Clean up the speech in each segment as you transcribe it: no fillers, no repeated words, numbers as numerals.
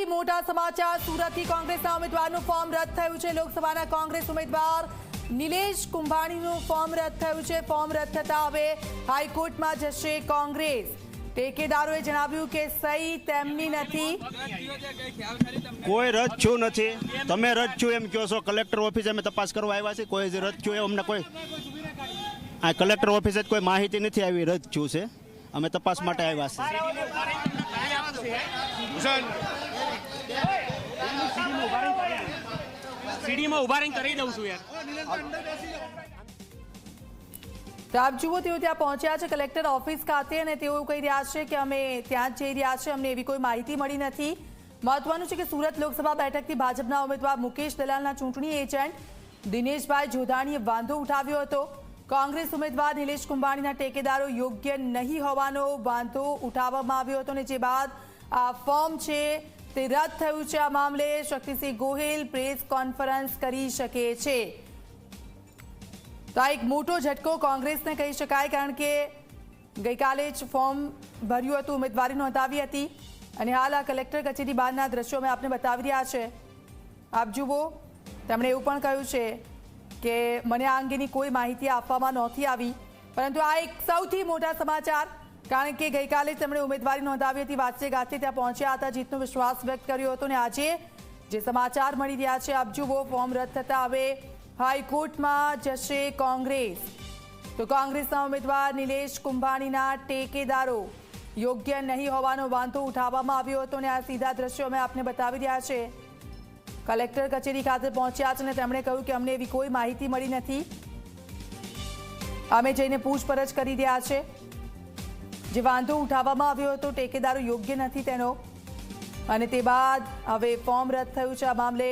સૌથી મોટા સમાચાર સુરતથી કોંગ્રેસના ઉમેદવારનું ફોર્મ રદ થયું છે। લોકસભાના કોંગ્રેસ ઉમેદવાર નિલેશ કુંભાણીનું ફોર્મ રદ થયું છે। ફોર્મ રદ થતા હવે હાઈકોર્ટમાં જશે કોંગ્રેસ। ટેકેદારોએ જણાવ્યું કે સહી તેમની નથી। કોઈ રદ થયું નથી, તમે રદ થયું એમ કહો છો। કલેક્ટર ઓફિસે અમે તપાસ કરવા આવ્યા છીએ, કોઈ રદ થયું અમને કોઈ આ કલેક્ટર ઓફિસે કોઈ માહિતી નથી આવી રદ થયું છે। અમે તપાસ માટે આવ્યા છીએ। સીડીમાં ઉભા રહીને કરી દઉં છું યાર। તો આપ જુઓ તેઓ ત્યાં પહોંચ્યા છે કલેક્ટર ઓફિસ ખાતે અને તેઓ કહી રહ્યા છે કે અમે ત્યાં જ જઈ રહ્યા છે, અમને એવી કોઈ માહિતી મળી નથી। મહત્વનું છે કે સુરત લોકસભા બેઠકથી ભાજપના ઉમેદવાર મુકેશ દલાલના ચૂંટણી એજન્ટ દિનેશભાઈ જોધાણીએ વાંધો ઉઠાવ્યો હતો। કોંગ્રેસ ઉમેદવાર નિલેશ કુંભાણીના ટેકેદારો યોગ્ય નહીં હોવાનો વાંધો ઉઠાવવામાં આવ્યો હતો અને જે બાદ આ ફોર્મ છે તે રદ થયું છે। આ મામલે શક્તિસિંહ ગોહિલ પ્રેસ કોન્ફરન્સ કરી શકે છે। તો આ એક મોટો ઝટકો કોંગ્રેસને કહી શકાય, કારણ કે ગઈકાલે જ ફોર્મ ભર્યું હતું, ઉમેદવારી નોંધાવી હતી અને હાલ આ કલેક્ટર કચેરી બહારના દ્રશ્યો અમે આપને બતાવી રહ્યા છે। આપ જુઓ, તેમણે એવું પણ કહ્યું છે કે મને આ અંગેની કોઈ માહિતી આપવામાં નહોતી આવી, પરંતુ આ એક સૌથી મોટા સમાચાર, કારણ કે ગઈકાલે જ તેમણે ઉમેદવારી નોંધાવી હતી, વાંચે ગાતે ત્યાં પહોંચ્યા હતા, જીતનો વિશ્વાસ વ્યક્ત કર્યો હતો અને આજે જે સમાચાર મળી રહ્યા છે આપ જુઓ, ફોર્મ રદ થતા હવે હાઈકોર્ટમાં જશે કોંગ્રેસ। તો કોંગ્રેસના ઉમેદવાર નિલેશ કુંભાણીના ટેકેદારો યોગ્ય નહીં હોવાનો વાંધો ઉઠાવવામાં આવ્યો હતો અને આ સીધા દ્રશ્યો અમે આપને બતાવી રહ્યા છે। કલેક્ટર કચેરી ખાતે પહોંચ્યા છે અને તેમણે કહ્યું કે અમને એવી કોઈ માહિતી મળી નથી, અમે જઈને પૂછપરછ કરી રહ્યા છે। જે વાંધો ઉઠાવવામાં આવ્યો હતો ટેકેદારો યોગ્ય નથી તેનો, અને તે બાદ હવે ફોર્મ રદ થયું છે। આ મામલે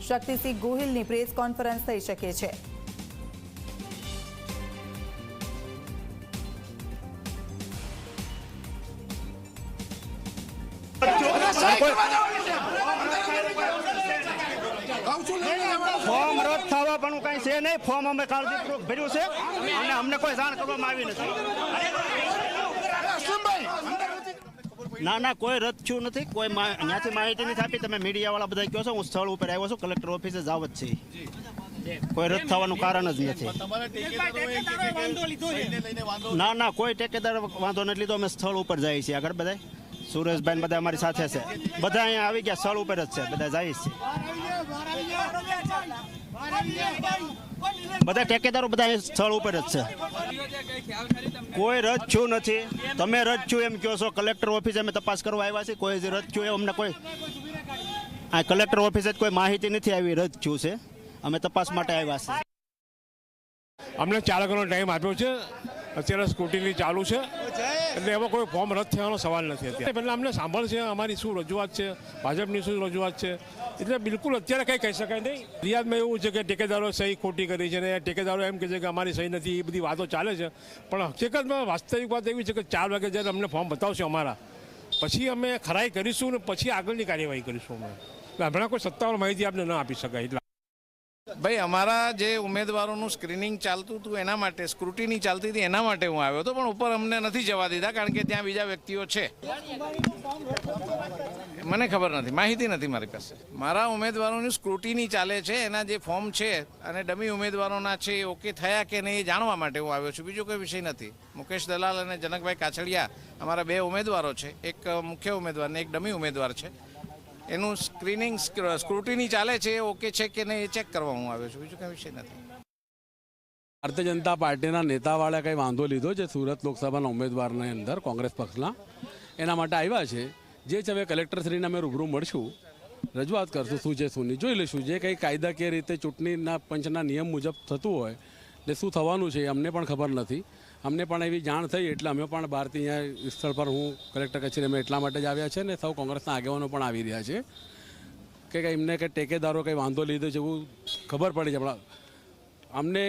શક્તિસિંહ ગોહિલની પ્રેસ કોન્ફરન્સ થઈ શકે છે। ફોર્મ રદ થવા પણ કઈ છે નહીં, ફોર્મ અમે કાળજીપૂર્વક ભર્યું છે અને અમને કોઈ જાણ કરવામાં આવી નથી। ના ના, કોઈ રદ થયું નથી, કોઈ ત્યાંથી માહિતી નથી આપી। તમે મીડિયાવાળા બધા કહો છો, હું સ્થળ ઉપર આવ્યો છું, કલેક્ટર ઓફિસે જાવ જ છે, કોઈ રદ થવાનું કારણ જ નથી। ના ના, કોઈ ટેકેદાર વાંધો નથી લીધો, અમે સ્થળ ઉપર જઈએ છીએ આગળ બધા। સુરેશભાઈ બધા અમારી સાથે છે, બધા અહીંયા આવી ગયા, સ્થળ ઉપર જ છે, બધા જાય છે, બધા ટેકેદારો બધા સ્થળ ઉપર જ છે। કોઈ રદ થયું નથી, તમે રદ થયું એમ કહો છો। કલેક્ટર ઓફિસે અમે તપાસ કરવા આવ્યા છીએ, કોઈ રદ થયું અમને કોઈ આ કલેક્ટર ઓફિસે કોઈ માહિતી નથી આવી રદ થયું છે। અમે તપાસ માટે આવ્યા છીએ। અમને 4 કલાકનો ટાઈમ આપ્યો છે, અત્યારે સ્કૂટીની ચાલુ છે, એટલે એમાં કોઈ ફોર્મ રદ થવાનો સવાલ નથી। અત્યારે પહેલાં અમને સાંભળ છે, અમારી શું રજૂઆત છે, ભાજપની શું રજૂઆત છે, એટલે બિલકુલ અત્યારે કંઈ કહી શકાય નહીં। ફરિયાદમાં એવું છે કે ટેકેદારો સહી ખોટી કરી છે, અને ટેકેદારો એમ કહે છે કે અમારી સહી નથી, એ બધી વાતો ચાલે છે, પણ હકીકતમાં વાસ્તવિક વાત એવી છે કે 4 વાગે જ્યારે અમને ફોર્મ બતાવશે અમારા, પછી અમે ખરાઈ કરીશું ને પછી આગળની કાર્યવાહી કરીશું। અમે હમણાં કોઈ સત્તાવાર માહિતી આપને ન આપી શકાય। એટલે ભાઈ, અમારા જે ઉમેદવારોનું સ્ક્રીનિંગ ચાલતું હતું એના માટે, સ્ક્રુટિની ચાલતી હતી એના માટે હું આવ્યો હતો, પણ ઉપર અમને નથી જવા દીધા, કારણ કે ત્યાં બીજા વ્યક્તિઓ છે। મને ખબર નથી, માહિતી નથી મારી પાસે। મારા ઉમેદવારોની સ્ક્રુટિની ચાલે છે, એના જે ફોર્મ છે અને ડમી ઉમેદવારોના છે એ ઓકે થયા કે નહીં એ જાણવા માટે હું આવ્યો છું, બીજો કોઈ વિષય નથી। મુકેશ દલાલ અને જનકભાઈ કાછડિયા અમારા 2 ઉમેદવારો છે, એક મુખ્ય ઉમેદવાર ને એક ડમી ઉમેદવાર છે, એનું સ્ક્રીનિંગ સ્ક્રુટિની ચાલે છે, એ ઓકે છે કે નહીં એ ચેક કરવા હું આવ્યો છું, બીજું કંઈ વિષય નથી। ભારતીય જનતા પાર્ટીના નેતાવાળા કંઈ વાંધો લીધો છે સુરત લોકસભાના ઉમેદવારની અંદર કોંગ્રેસ પક્ષના, એના માટે આવ્યા છે। જે છે હવે કલેક્ટરશ્રીને અમે રૂબરૂ મળશું, રજૂઆત કરશું, શું છે શું નહીં જોઈ લઈશું। જે કંઈ કાયદાકીય રીતે ચૂંટણીના પંચના નિયમ મુજબ થતું હોય એટલે શું થવાનું છે એ અમને પણ ખબર નથી। અમને પણ એવી જાણ થઈ એટલે અમે પણ બહારથી અહીંયા સ્થળ પર, હું કલેક્ટર કચેરીમાં એટલા માટે જ આવ્યા છે ને સૌ કોંગ્રેસના આગેવાનો પણ આવી રહ્યા છે કે એમને કંઈ ટેકેદારો કંઈ વાંધો લીધો છે એવું ખબર પડી છે। હમણાં અમને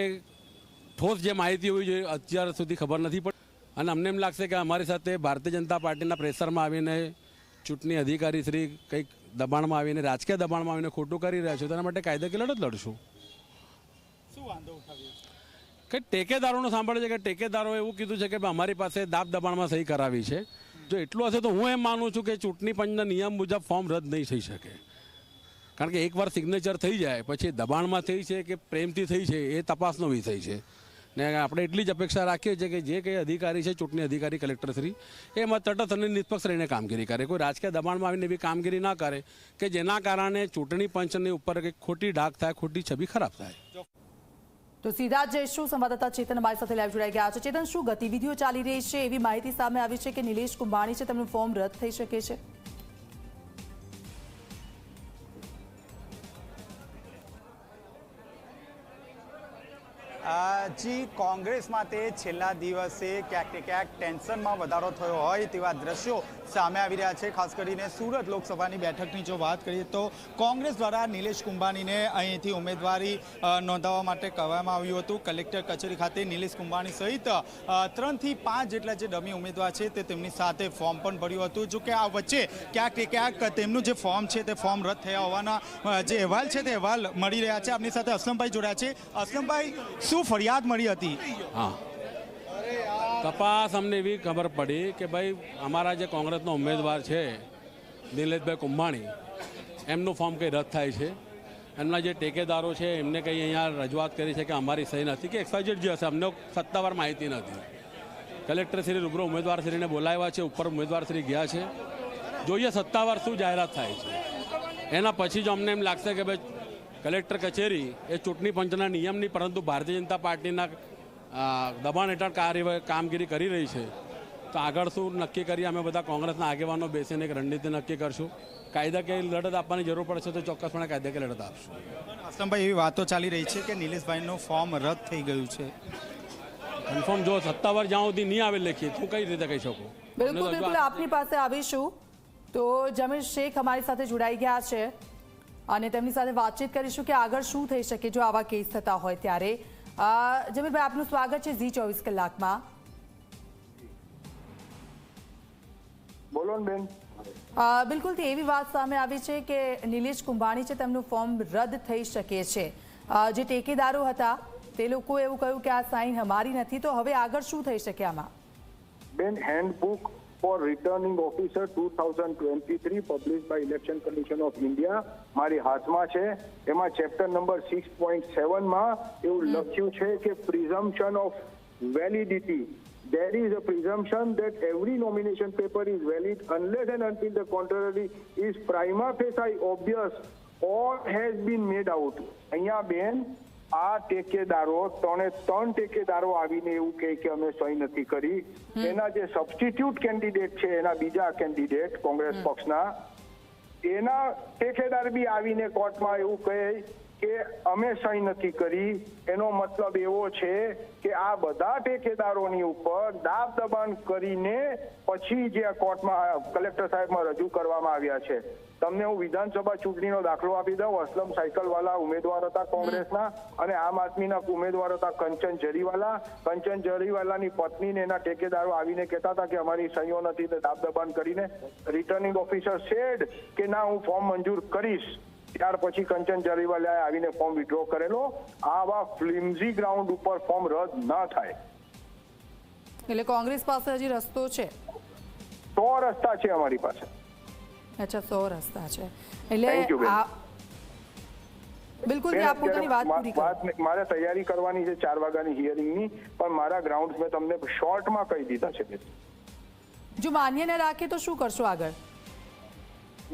ઠોસ જે માહિતી હોવી જોઈએ અત્યાર સુધી ખબર નથી પડી, અને અમને એમ લાગશે કે અમારી સાથે ભારતીય જનતા પાર્ટીના પ્રેશરમાં આવીને ચૂંટણી અધિકારી શ્રી કંઈક દબાણમાં આવીને, રાજકીય દબાણમાં આવીને ખોટું કરી રહ્યા છે, તેના માટે કાયદાકીય લડત લડશું। શું વાંધો ઉઠાવ્યો? કે ટેકેદારોનું સાંભળે છે કે ટેકેદારોએ એવું કીધું છે કે અમારી પાસે દાબ દબાણમાં સહી કરાવી છે, જો એટલું હશે તો હું એમ માનું છું કે ચૂંટણી પંચના નિયમ મુજબ ફોર્મ રદ નહીં થઈ શકે, કારણ કે એકવાર સિગ્નેચર થઈ જાય પછી દબાણમાં થઈ છે કે પ્રેમથી થઈ છે એ તપાસનો વિષય છે. ને આપણે એટલી જ અપેક્ષા રાખીએ છીએ કે જે કંઈ અધિકારી છે ચૂંટણી અધિકારી કલેક્ટરશ્રી એમાં તટસ્થ અને નિષ્પક્ષ રહીને કામગીરી કરે, કોઈ રાજકીય દબાણમાં આવીને એવી કામગીરી ના કરે કે જેના કારણે ચૂંટણી પંચની ઉપર કંઈક ખોટી ડાઘ થાય, ખોટી છબી ખરાબ થાય. તો સીધા જ જઈશું સંવાદદાતા ચેતન અમારી સાથે લાઈવ જોડાઈ ગયા છે. ચેતન, શું ગતિવિધિઓ ચાલી રહી છે? એવી માહિતી સામે આવી છે કે નિલેશ કુંભાણી છે તેમનું ફોર્મ રદ થઈ શકે છે. જી, કોંગ્રેસમાં તે છેલ્લા દિવસે ક્યાંક ને ક્યાંક ટેન્શનમાં વધારો થયો હોય તેવા દ્રશ્યો સામે આવી રહ્યા છે. ખાસ કરીને સુરત લોકસભાની બેઠકની જો વાત કરીએ તો કોંગ્રેસ દ્વારા નિલેશ કુંભાણીને અહીંથી ઉમેદવારી નોંધાવવા માટે કહેવામાં આવ્યું હતું. કલેક્ટર કચેરી ખાતે નિલેશ કુંભાણી સહિત 3 થી 5 જેટલા જે ડમી ઉમેદવાર છે તે તેમની સાથે ફોર્મ પણ ભર્યું હતું. જો કે આ વચ્ચે ક્યાંક ને ક્યાંક તેમનું જે ફોર્મ છે તે ફોર્મ રદ થયા હોવાના જે અહેવાલ છે તે અહેવાલ મળી રહ્યા છે. આપણી સાથે અસલમભાઈ જોડાયા છે. અસલમભાઈ, શું ફરિયાદ મળી હતી? હા, તપાસ અમને એવી ખબર પડી કે ભાઈ અમારા જે કોંગ્રેસનો ઉમેદવાર છે નિલેશભાઈ કુંભાણી, એમનું ફોર્મ કંઈ રદ થાય છે. એમના જે ટેકેદારો છે એમને કંઈ અહીંયા રજૂઆત કરી છે કે અમારી સહી નથી કે એક્સાઇઝેડ જે હશે, અમને સત્તાવાર માહિતી નથી. કલેક્ટરશ્રી રૂબરૂ ઉમેદવારશ્રીને બોલાવ્યા છે, ઉપર ઉમેદવારશ્રી ગયા છે. જોઈએ સત્તાવાર શું જાહેરાત થાય છે. એના પછી જો અમને એમ લાગશે કે ભાઈ કલેક્ટર કચેરી એ ચૂંટણી પંચના નિયમની પરંતુ ભારતીય જનતા પાર્ટીના દબાણ હેઠળ કામગીરી કરી રહી છે, તો આગળ શું નક્કી કરી અમે બધા કોંગ્રેસના આગેવાનો બેસીને એક રણનીતિ નક્કી કરશું. કાયદાકીય લડત આપવાની જરૂર પડશે તો ચોક્કસપણે કાયદાકીય લડત આપશું. અસલમભાઈ, એવી વાતો ચાલી રહી છે કે નિલેશભાઈનું ફોર્મ રદ થઈ ગયું છે. કન્ફર્મ જો સત્તાવાર જ્યાં સુધી નહીં આવે લેખિત હું કઈ રીતે કહી શકું? બિલકુલ બિલકુલ આપની પાસે આવીશું. તો જમીર શેખ અમારી સાથે જોડાઈ ગયા છે અને તેમની સાથે વાતચીત કરીશું કે આગળ શું થઈ શકે જો આવા કેસ થતા હોય ત્યારે. જમીરભાઈ, આપનું સ્વાગત છે ઝી 24 કલાકમાં. બોલો બેન. બિલકુલ એવી વાત સામે આવી છે કે નિલેશ કુંભાણી છે તેમનું ફોર્મ રદ થઈ શકે છે. જે ટેકેદારો હતા તે લોકો એવું કહ્યું કે આ સાઇન અમારી નથી, તો હવે આગળ શું થઈ શકે આમાં? બેન, handbook for returning officer 2023 publish by election commission of India મારી હાથમાં છે. એમાં ચેપ્ટર નંબર 6.7માં એવું લખ્યું છે કે પ્રિઝમ્પશન of validity. There is a presumption that every nomination paper is valid unless and until the contrary is prima facie obvious or has been made out. અહીંયા બેન આ ટેકેદારો 3 ટેકેદારો આવીને એવું કહે કે અમે સહી નથી કરી. એના જે સબસ્ટિટ્યુટ કેન્ડિડેટ છે, એના બીજા કેન્ડિડેટ કોંગ્રેસ પક્ષના, એના ટેકેદાર બી આવીને કોર્ટમાં એવું કહે કે અમે સહી નથી કરી. એનો મતલબ એવો છે કે આ બધા ટેકેદારોની ઉપર દાબ દબાણ કરીને પછી જે કોર્ટમાં કલેક્ટર સાહેબમાં રજૂ કરવામાં આવ્યા છે. તમને હું વિધાનસભા ચૂંટણીનો દાખલો આપી દઉં. અસલમ સાયકલવાલા ઉમેદવાર હતા કોંગ્રેસના અને આમ આદમીના ઉમેદવાર હતા કંચન જરીવાલા. કંચન જરીવાલાની પત્નીને એના ટેકેદારો આવીને કહેતા હતા કે અમારી સહીઓ નથી, દાબ દબાણ કરીને રિટર્નિંગ ઓફિસર સેડ કે ના હું ફોર્મ મંજૂર કરીશ. ત્યાર પછી કંચન જરીવાલાએ આવીને ફોર્મ વિડ્રો કરેલો. આવા ફ્લિમ્ઝી ગ્રાઉન્ડ ઉપર ફોર્મ રદ ના થાય. એટલે કોંગ્રેસ પાસે હજી રસ્તો છે? 100 રસ્તા છે અમારી પાસે. અચ્છા, 100 રસ્તા છે. એટલે બિલકુલ આપ પોતાની વાત પૂરી કરો. મારે તૈયારી કરવાની છે 4 વાગ્યાની હિયરિંગની, પણ મારા ગ્રાઉન્ડ મેં તમને શોર્ટમાં કહી દીધા છે. જો માન્ય ન રાખે તો શું કરશો આગળ?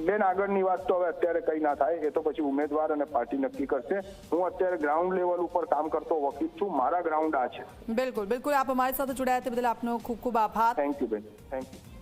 બેન, આગળની વાત તો હવે અત્યારે કઈ ના થાય, એ તો પછી ઉમેદવાર અને પાર્ટી નક્કી કરશે. હું અત્યારે ગ્રાઉન્ડ લેવલ ઉપર કામ કરતો વકીલ છું. મારા ગ્રાઉન્ડ આ છે. બિલકુલ બિલકુલ આપ અમારી સાથે જોડાયા તે બદલ આપનો ખૂબ ખૂબ આભાર. થેન્ક યુ બેન, થેન્ક યુ.